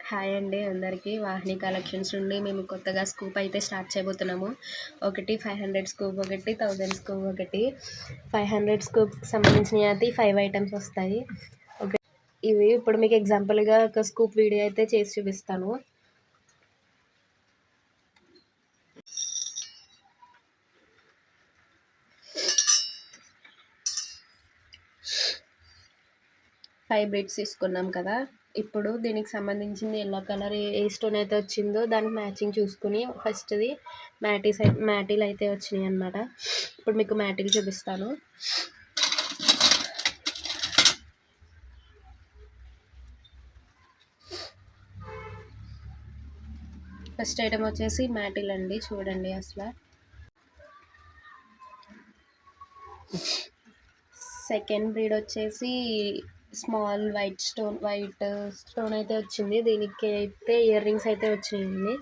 Hi అండి అందరికీ. వాహిని collections నుండి మేము కొత్తగా స్కూప్ అయితే స్టార్ట్ చేయబోతున్నాము. ఒకటి 500 స్కూప్, ఒకటి 1000 స్కూప్, ఒకటి 500 స్కూప్కి సంబంధించినవి అయితే 5 ఐటమ్స్ వస్తాయి. ఇవి ఇప్పుడు మీకు ఎగ్జాంపుల్గా ఒక స్కూప్ వీడియో అయితే చేసి చూపిస్తాను. ఫైవ్ బ్రిడ్స్ తీసుకున్నాం కదా. ఇప్పుడు దీనికి సంబంధించింది ఎల్లో కలర్ ఏ స్టోన్ అయితే వచ్చిందో దానికి మ్యాచింగ్ చూసుకుని ఫస్ట్ది మ్యాటీలు అయితే వచ్చినాయి అన్నమాట. ఇప్పుడు మీకు మ్యాటీలు చూపిస్తాను. ఫస్ట్ ఐటమ్ వచ్చేసి మ్యాటీలు అండి, చూడండి అసలు. సెకండ్ బ్రీడ్ వచ్చేసి స్మాల్ వైట్ స్టోన్ అయితే వచ్చింది. దీనికి అయితే ఇయర్ రింగ్స్ అయితే వచ్చినాయండి.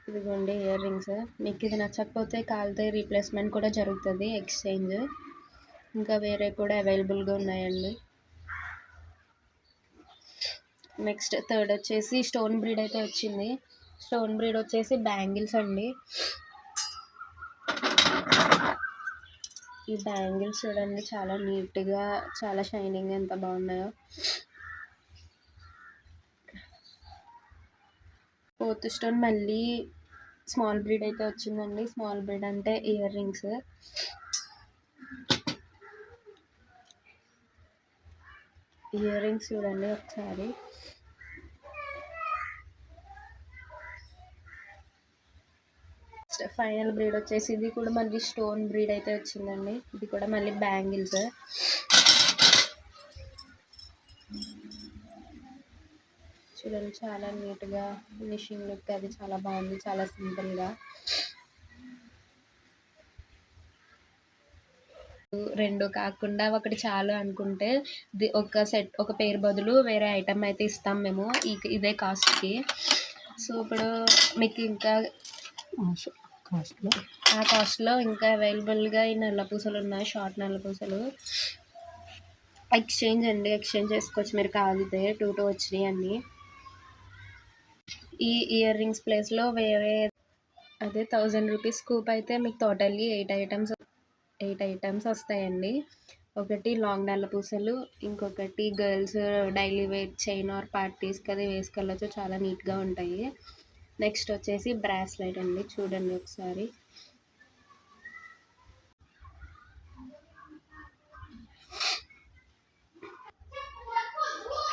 ఇదిగోండి ఇయర్ రింగ్స్. మీకు ఇది నచ్చకపోతే కాల్తే రీప్లేస్మెంట్ కూడా జరుగుతుంది, ఎక్స్చేంజ్. ఇంకా వేరే కూడా అవైలబుల్గా ఉన్నాయండి. నెక్స్ట్ థర్డ్ వచ్చేసి స్టోన్ బ్రీడ్ అయితే వచ్చింది. స్టోన్ బ్రీడ్ వచ్చేసి బ్యాంగిల్స్ అండి. ఈ బ్యాంగిల్స్ చూడండి, చాలా నీట్గా, చాలా షైనింగ్ ఎంత బాగున్నాయో. ఫోర్త్ స్టోన్ మళ్ళీ స్మాల్ బ్రీడ్ అయితే వచ్చిందండి. స్మాల్ బ్రీడ్ అంటే ఇయర్ రింగ్స్. ఇయర్ రింగ్స్ చూడండి ఒకసారి. ఫైనల్ బ్రీడ్ వచ్చేసి ఇది కూడా మళ్ళీ స్టోన్ బ్రీడ్ అయితే వచ్చిందండి. ఇది కూడా మళ్ళీ బ్యాంగిల్స్. చూడండి చాలా నీట్గా ఫినిషింగ్ లుక్ అది చాలా బాగుంది, చాలా సింపుల్గా. రెండు కాకుండా ఒకటి చాలు అనుకుంటే ఒక పేరు బదులు వేరే ఐటమ్ అయితే ఇస్తాం మేము ఇదే కాస్ట్కి. సో ఇప్పుడు మీకు ఇంకా ఆ కాస్ట్లో ఇంకా అవైలబుల్గా ఈ నల్ల పూసలు ఉన్నాయి, షార్ట్ నల్ల పూసలు. ఎక్స్చేంజ్ అండి, ఎక్స్చేంజ్ చేసుకోవచ్చు మీరు కావాలితే. 2 వచ్చినాయి అన్నీ. ఈ ఇయర్ రింగ్స్ ప్లేస్లో వేరే అదే 1000 రూపీస్ స్కూప్ అయితే మీకు టోటల్లీ 8 ఐటమ్స్ వస్తాయండి. ఒకటి లాంగ్ నల్ల పూసలు, ఇంకొకటి girls daily wear chain or పార్టీస్కి అది వేసుకెళ్ళచ్చు, చాలా నీట్గా ఉంటాయి. నెక్స్ట్ వచ్చేసి బ్రాస్లెట్ అండి, చూడండి ఒకసారి.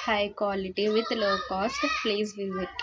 హై క్వాలిటీ విత్ లో కాస్ట్, ప్లీజ్ విజిట్.